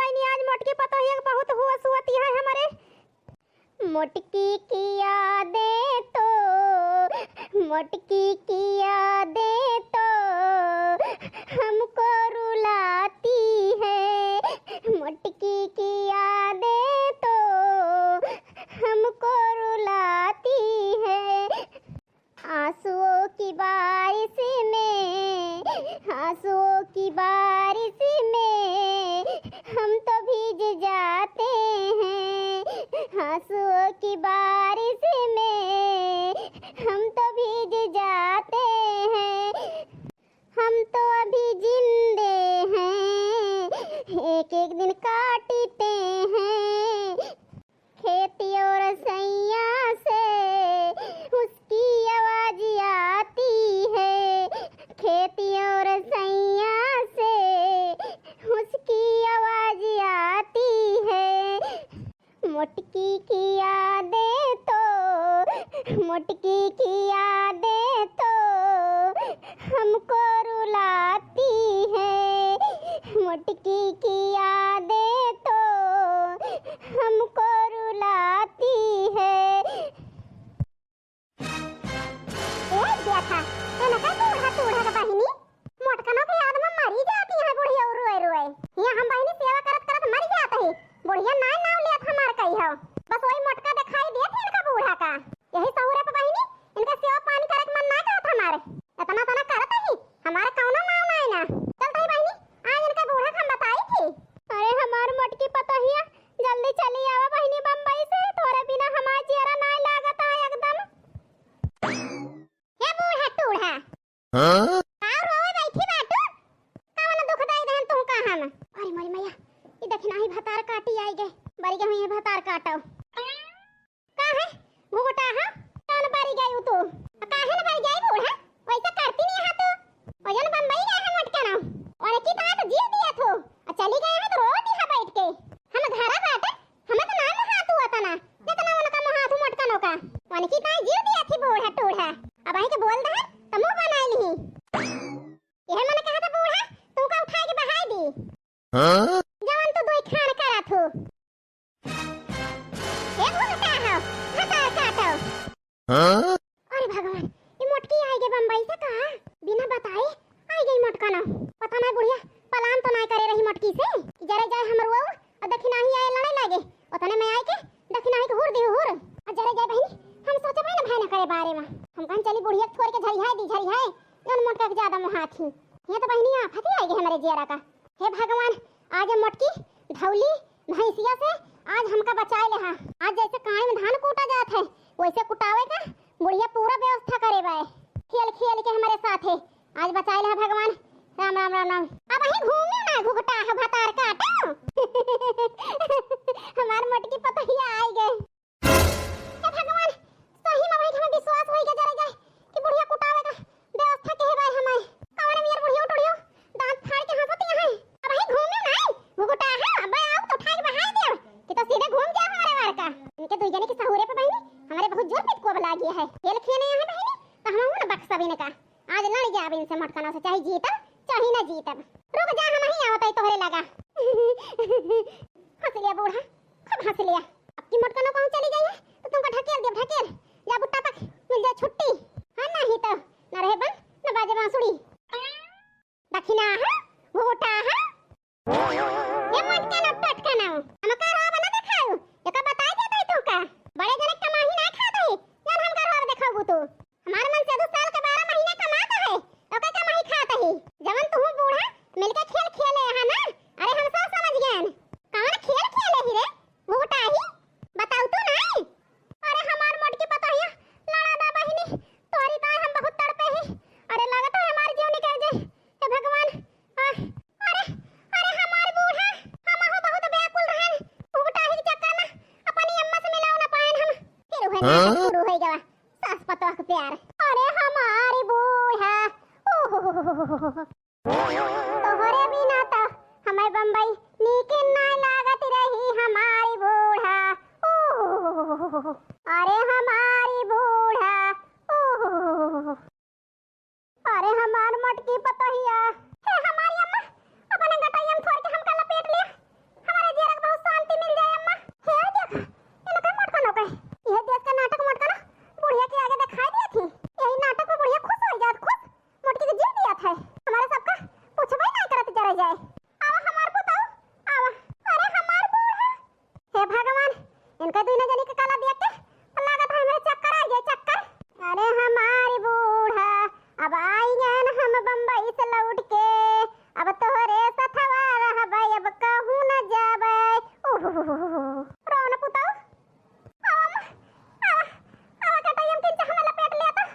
बहनी आज मोटकी पतो ही बहुत होश होती है हमारे। मोटकी की यादें तो मोटकी की यादें तो हमको रुलाती है। मोटकी की यादें तो हमको रुलाती है। आंसुओं की बारिश में आंसुओं की बारिश में हम तो भीग जाते हैं। आंसुओं की बारिश में हम तो भीग जाते हैं। हम तो अभी जिंदे हैं, एक एक दिन काटते हैं। खेती और सैया से उसकी आवाज आती है। खेती और सैया से उसकी आवाज आती है। मोटकी की यादें तो मोटकी की यादें तो हमको रुलाती है। मोटकी की यादें तो हमको रुलाती है। दिया था तो नका बूढ़ा तूढ़ा का बहिनी मोटकनों के याद में मरी जाती है बुढ़िया रोए रोए। यहाँ हम बहिनी सेवा करत करत मर जात है। बुढ़िया नाम लिया था हमार कही हो, बस वही मोटका दिखाई दिया था इनका बूढ़ा का। यही सहुरे पे बहिनी इनका सेवा पानी करे के मन ना करत हमारे। इतना तना करत ही हमारे कौनो नाम ना है ना। चल तई बहिनी आज इनका बूढ़ा हम बताई थी। अरे हमार मोटकी पतोहिया जल्दी चली आवा बहिनी बम्बई से, तोरे बिना हमार चेहरा ना लागत है एकदम। ये बूढ़ा टूढ़ा हां का रोए बैठी बाटू कौन दुख दई देन तू कहां में। अरे मोरी मैया ई देखना ही भतार काटी आई गए। बरी गई है भतार काटो का है घुघटा है कौन बरी गई तू काहे न बरी गई बूढ़ा वैसा करती नहीं है तू। ओजन बम्बई गए है मोटका ना और की तात जीव दिया तू चली गए है तो रोती है बैठ के। हम घरा बाटे हमें तो नाम हाथ हुआ था ना कितना उनका हाथ मोटका नो का उनकी तात जीव दिया थी बूढ़ा टूढ़ा। अब आई के बोल दे त मुंह बना ली। यह मन कहा था बूढ़ा तू का उठा के बहाई दी हां जवन तो दोई खान करा थू। ये घुघटा है भतार काटो हां। अरे भगवान ये मोटकी आई गई बम्बई से का बिना बताए आई गई मोटका ना। पता ना बुढ़िया पलान तो ना करे रही मोटकी से जरे जाए हमर वो और देखी नहीं आए लड़ाई लागे ओतने में आई के देखी नहीं के हुर दी हुर और जरे जाए बहनी हम सोचे भाई ना भाई ना करे बारे में हम कहां चली बुढ़िया छोड़ के झरिहाई दी झरिहाई जन मोटका के ज्यादा मुहाथी। ये तो बहनी आफत ही आई गई हमारे जियारा का। हे भगवान आज मोटकी धौली भैंसिया से आज हमका बचाए ले। हां आज जैसे काई में धान कूटा जात है वैसे कुटावे का बुढ़िया पूरा व्यवस्था करे बाए खेल खेल के हमारे साथ है आज बचाए ले भगवान। राम राम राम राम। अब ही घूमे ना घुघटा है भतार काटो हमार मोटकी पतहिया आई गए। हे भगवान सही में भाई हमें विश्वास होई के जरे जाए कि बुढ़िया कुटावे का व्यवस्था के बाए हमारे कौन मेर बुढ़िया टुड़ियो दांत फाड़ के हंसती है। अब ही घूमे ना घुघटा है अब आओ तो उठा के बहाई दे कि तो सीधे घूम जा हमारे वार का। इनके दुई जने की सहुरे पे बहनी हमारे बहुत जोर पिट को बला गया है खेल खेलने यहाँ बहनी तो हम ना बक्सा भी ने का आज लड़ गया अब इनसे मोटकनों से चाहे जीतब चाहे ना जीतब। रुक जा हम ही आवत है तोहरे लगा हंस लिया बूढ़ा खूब हंस लिया। अब की मोटकनों कहूं चली गई है तो तुमको ढकेल दे ढकेल या बुट्टा तक मिल जाए छुट्टी है नहीं तो न रहे बन न बाजे बांसुरी दक्षिणा है घोटा है ये मोटकनों टटकनों हम का रो बना दिखाओ ये का बताई देता है तू का बड़े जने कमाही ना खाता है जब हम का रो दिखाओ तू हमारे मन से 2 साल के 12 महीने कमाता है और का कमाई खाता है जवन तू बूढ़ा मिलके खेल खेले है ना। अरे हम सब समझ गए कौन खेल खेले ही रे घोटा ही बताओ तू नहीं। अरे हमार मोटकी पता है लड़ा दा बहिनी तोरी ताई हम बहुत तड़पे हैं। अरे लगता है हमारी जीव निकल जाए हे भगवान। अरे अरे हमार बूढ़ा हम हो बहुत व्याकुल रहन घोटा ही चक्कर में अपनी अम्मा से मिलाओ ना पाए हम फिर शुरू हो गया सास पतवा का प्यार। अरे हमारी बूढ़ा तोहरे बिना तो हमें बम्बई नीक ना लागत रही हमारी बूढ़ा। अरे हमारी बूढ़ा अरे हमार मटकी पतोहिया हे हमारी अम्मा अपने गटाई हम छोड़ के हमका लपेट लिया हमारे इनका दुई ना जाने के काला देख के लागत है मेरे चक्कर आ गए चक्कर। अरे हमारी बूढ़ा अब आईगन हम बम्बई से लौट के, अब तोहरे सथवा रहबै अब कहूं न जाबै। रो न पुताऊ आवा कटायम के जहां लपेट लिया था।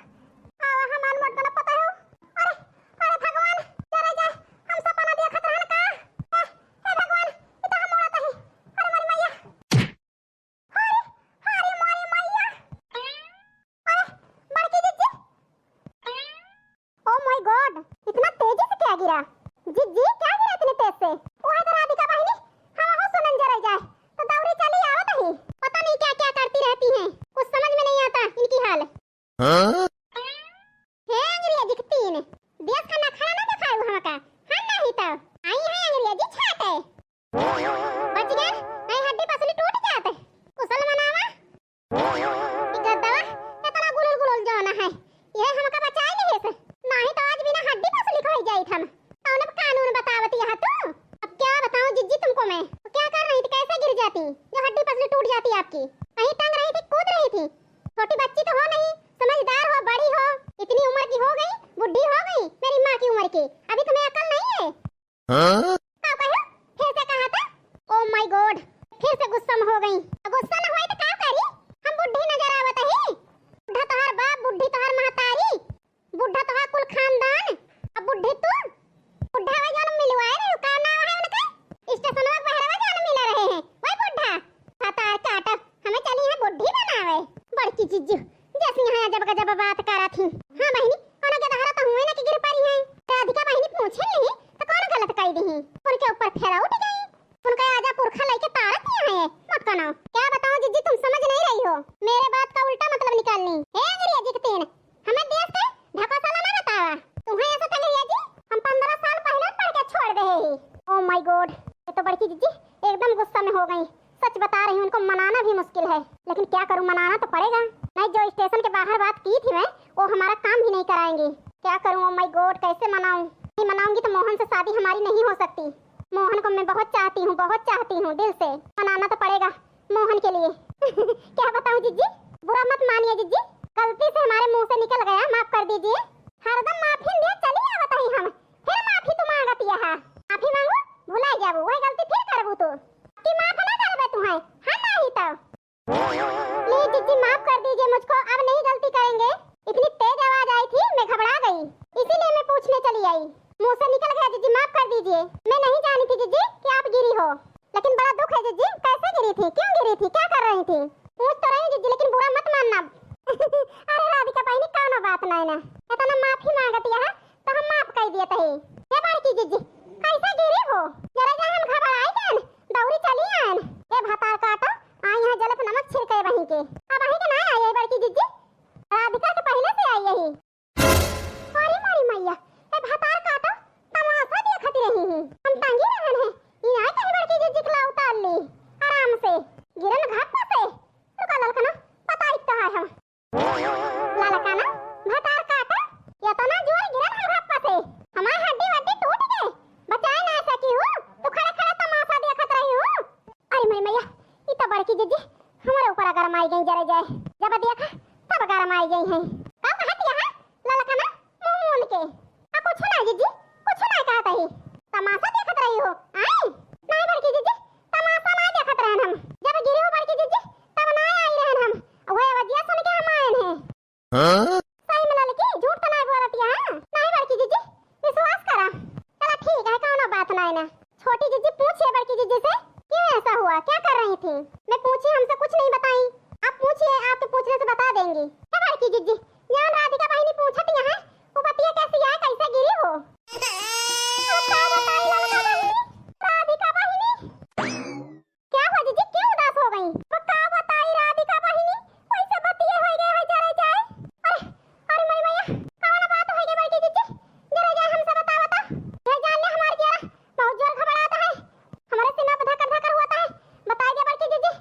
आवा हमान मोट का पता है। अरे अरे भगवान जरा जा हम सपना देखत रहन का। हे भगवान ई तो हम मोड़त ही। अरे मारी मैया अरे मारी मैया। अरे बड़की जिज्जी ओ माय गॉड इतना तेजी से क्या गिरा। जिज्जी क्या गिरा इतने तेज से। वो इधर राधिका बहनी हम हो सुनन जरा जाए तो दौड़ी चली आवत ही। पता नहीं क्या क्या करती रहती हैं, कुछ समझ में नहीं आता इनकी हाल। हां हे अंग्रेजी की तीन देश का नखरा ना दिखाए वहां का। हां नहीं तो आई है अंग्रेजी छाते बच गए नहीं हड्डी पसली टूट जाते। कुशल मनावा ई गद्दावा इतना गुलुल गुलुल जाना है ये हमका बचाई नहीं है नहीं तो आज बिना हड्डी पसली खोई जाई हम। तो उन्हें कानून बतावत यहां तो अब क्या बताऊं जिज्जी तुमको मैं। तो क्या कर रही थी कैसे गिर जाती जो हड्डी पसली टूट जाती आपकी। कहीं टंग रही थी कूद रही थी। छोटी बच्ची तो हो नहीं समझदार हो बड़ी हो इतनी उम्र की हो गई बुढ़ी हो गई मेरी माँ की उम्र की अभी तुम्हें अकल नहीं है। हाँ? क्या कहो फिर से कहा था। ओ माय गॉड फिर से गुस्सा में हो गई। गुस्सा न होई तो क्या करी हम बुढ़ी नजर आवत ही। बुढ़ा तोहार बाप बुढ़ी तोहार महतारी बुढ़ा तोहार कुल खानदान अब बुढ़ी तू बुढ़ा वे जान मिलवाए रहे का ना है उनका स्टेशनवा बहरवा जान मिल रहे हैं वही बुढ़ा हतार काट हमें चली है बुढ़ी बनावे। बड़की जिज्जू जैसे यहाँ जब बात करा थी। हाँ बहनी कोनो के दहरा तो हुए ना कि गिर पड़ी है। राधिका बहनी पूछे नहीं तो कौन गलत कही दी उनके ऊपर फेरा उठ गई। उनका आजा पुरखा लेके तारत दिया है मत कनो। क्या बताऊं जिज्जी तुम समझ नहीं रही हो मेरे बात का उल्टा मतलब निकालनी। हे अंग्रेजी के तीन हमें देश के ढका साला ना बतावा तुम्हें ऐसा था अंग्रेजी हम 15 साल पहले पढ़ के छोड़ दे ही। ओ माय गॉड ये तो बड़की जिज्जी एकदम गुस्सा में हो गई। सच बता रही हूं उनको मनाना भी मुश्किल है लेकिन क्या करूं मनाना तो पड़ेगा। नहीं जो स्टेशन के बाहर बात की थी मैं वो हमारा काम भी नहीं कराएंगे। क्या करूं ओ माय गॉड कैसे मनाऊं। नहीं मनाऊंगी तो मोहन से शादी हमारी नहीं हो सकती। मोहन को मैं बहुत चाहती हूँ दिल से। मनाना तो पड़ेगा मोहन के लिए। क्या बताऊं जिज्जी बुरा मत मानिए जिज्जी गलती से हमारे मुंह से निकल गया माफ कर दीजिए। हरदम माफी दे चली आवत ही हम फिर माफी तो मांगत यहां माफी मांगो भुला जाबो वही गलती फिर करबू तो कि माफ ना करबे तुम्हें। हां नहीं तो प्लीज जिज्जी माफ कर दीजिए मुझको अब नहीं गलती करेंगे। इतनी तेज आवाज आई थी मैं घबरा गई इसीलिए मैं पूछने चली आई। मुंह से निकल गया जिज्जी माफ कर दीजिए। मैं नहीं जानी थी जिज्जी कि आप गिरी हो लेकिन बड़ा दुख है जिज्जी कैसे गिरी थी क्यों गिरी थी क्या कर रही थी। पूछ तो रही जिज्जी लेकिन बुरा मत मानना। अरे राधिका बहनी कौन बात नहीं ना इतना माफी मांगत यहां तो हम माफ कर दिए तही। हे बड़की जिज्जी कैसे गिरी हो जरा जा हम घबराई गन दौड़ी चली आन ए भतार काटो आ यहां जलप नमक छिड़के वहीं के अब वहीं के ना आई बड़की जिज्जी राधिका के पहले से आई यही। अरे मारी मैया ए भतार काटो तमाशा देखत रही हूं हम टंगी रहन है ई आई कहीं बड़की जिज्जी खला उतार ली आराम से गिरन घाट पे रुका ललकना पता ही तो है हम ललकना भतार काटो या तो ना जोर गिरन है घाट पे हमारी हड्डी वड्डी टूट गई बचाए ना सकी हूं तो खड़े खड़े तमाशा देखत रही हूं। अरे मेरी मैया ई तो बड़की जिज्जी हमारे ऊपर गरम आई गई जरा जाए जब देखा तब गरम आई गई है। कब कहत यहां ललकना मुंह मूंद के आ कुछ ना जिज्जी कुछ ना कहत ही तमाशा देखत रही हो। आई नहीं बड़की जिज्जी तमाशा नहीं देखत रहन हम जब गिरी हो बड़की जिज्जी तब ना आई रहन हम वही वजह सुन के हम आए हैं। हां सही में ललकी झूठ तो नहीं बोलत यहां नहीं बड़की जिज्जी विश्वास करा चला ठीक है कोनो बात नहीं ना। छोटी जिज्जी पूछिए बड़की जिज्जी से क्यों ऐसा हुआ क्या कर रही थी। मैं पूछी हमसे कुछ नहीं बताई आप पूछिए आपके पूछने से बता देंगी। है बड़की जिज्जी जान राधिका बहनी पूछत यहां वो बतिया कैसी है कैसे गिरी हो। राधिका बहनी क्या हुआ जिज्जी क्यों उदास हो गई। बता बताई राधिका बहनी कैसे बतिया हो गए है जरा जाए। अरे अरे मेरी मैया कौन बात हो गई बड़की जिज्जी जरा जाए हमसे बता ये जान ले हमारे जरा बहुत जोर घबराता है हमारे सीना पे धक धक होता है बताइए बड़की जिज्जी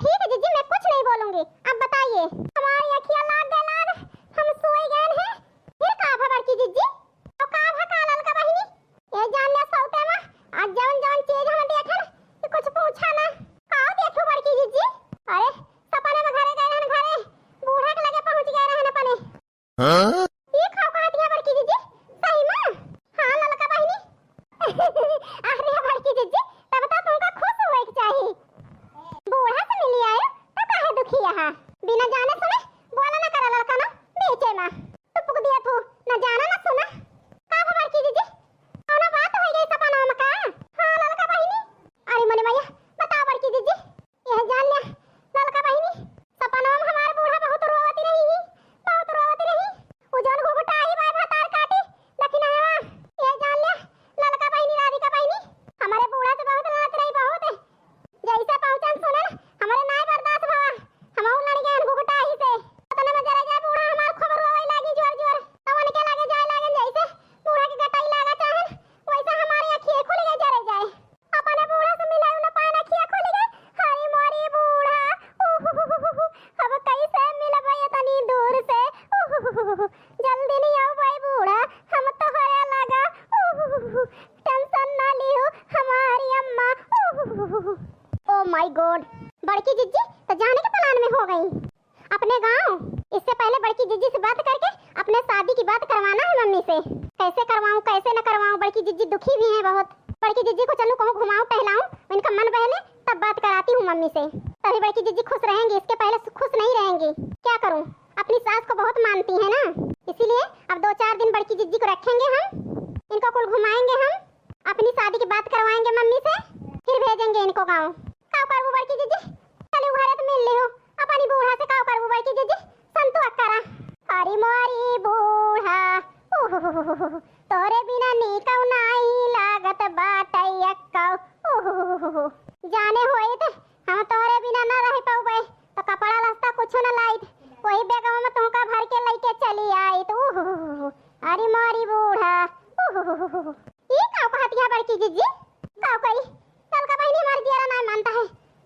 ठीक है जीजी, मैं कुछ नहीं बोलूंगी, अब बताइए। हमारी अखियां लाग गए लाग, हम सोई गए हैं। फिर का भा बड़की जीजी, तो का भा कालल का बहिनी, ये जान ले सौते में आज जवन जवन चीज हम देखन कि कुछ पूछा ना। का देखो बड़की जीजी, अरे सपने में घरे गए रहन, घरे बूढ़ा के लगे पहुंच गए रहन अपने। हां ये खाओ कहा दिया बड़की जीजी, सही में? हां ललका बहिनी। अरे बड़की जीजी, तब तो तुमका खुश होए के चाहिए। बूढ़ा से मिली आए तो काहे दुखी यहाँ, बिना जाने सुने बोला ना करा लड़का ना बेचे में टुपक दिया तू, ना जाना ना सुना। का भा बड़की जीजी, कौन बात हो गई सपना में का? हां ललका बहिनी। अरे मने भैया बताओ बड़की जीजी, यह जान ले ललका बहिनी, सपना में हमारे बूढ़ा बहुत रोवती रही, बहुत रोवती रही। उजन घुघुटा ही बाय भातार काटी, लेकिन आया यह जान ले ललका बहिनी राधिका बहिनी, हमारे बूढ़ा से बहुत लड़त रही, बहुत जैसे पहुंचन सुनन हमारे नाय बर्दाश्त भवा, हम और लड़ गए घुघुटा ही से। तने में जरा जाए बूढ़ा हमार खबर होई लागी जोर जोर, तवन के लागे जाए लागे जैसे बूढ़ा के गटाई लागा चाहन, वैसे हमारी आंखें खुल गई जरे जाए। अपने बूढ़ा से मिलाऊ ना पान आंखें खुल गई, हरी मोरी बूढ़ा अब कैसे मिलबे इतनी दूर से, जल्दी नहीं आओ भाई बूढ़ा, हम तो हरे लगा, टेंशन ना लियो हमारी अम्मा। ओ माय गॉड, बड़की जीजी तो जाने के प्लान में हो गई अपने गांव। इससे पहले बड़की जीजी से बात करके अपने शादी की बात करवाना है मम्मी से। कैसे करवाऊं कैसे न करवाऊं, बड़की जीजी दुखी भी है बहुत। बड़की जीजी को चलूं कहूं घुमाऊं टहलाऊं, इनका मन बहले तब बात कराती हूं मम्मी से, तभी बड़की जीजी खुश रहेंगी, इसके पहले खुश नहीं रहेंगी। क्या करूं, अपनी सास को बहुत मानती है ना, इसीलिए अब 2-4 दिन बड़की जीजी को रखेंगे हम, इनको कुल घुमाएंगे हम, अपनी शादी की बात करवाएंगे मम्मी से, फिर भेजेंगे इनको गाँव। का करबू बड़की जीजी, चलो घरे तो मिल लियो अपनी बूढ़ा से। का करबू बड़की जीजी, संतु अक्करा हरी मोरी बूढ़ा तोरे बिना नीकौ नाही लागत बाटई अक्कौ, जाने होई थे हम तोरे बिना ना रह पाऊबे तो कपड़ा लस्ता कुछ न लाइत, वही बेगवा में तुमका भर के लेके चली आई तो हरी मोरी बूढ़ा। ये का कहतिया बड़की जीजी, का करी ललका बहिनी हमारी जियारा ना मानता है,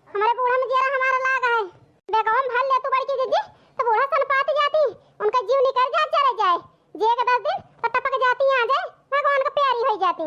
हमारे बूढ़ा में जियारा हमारा लागा है। बेगवा में भर ले तू बड़की जीजी तो बूढ़ा सन पात जाती, उनका जीव निकल जा चले जाए, जे के 10 दिन तो टपक जाती आ जाए, भगवान का प्यारी हो जाती।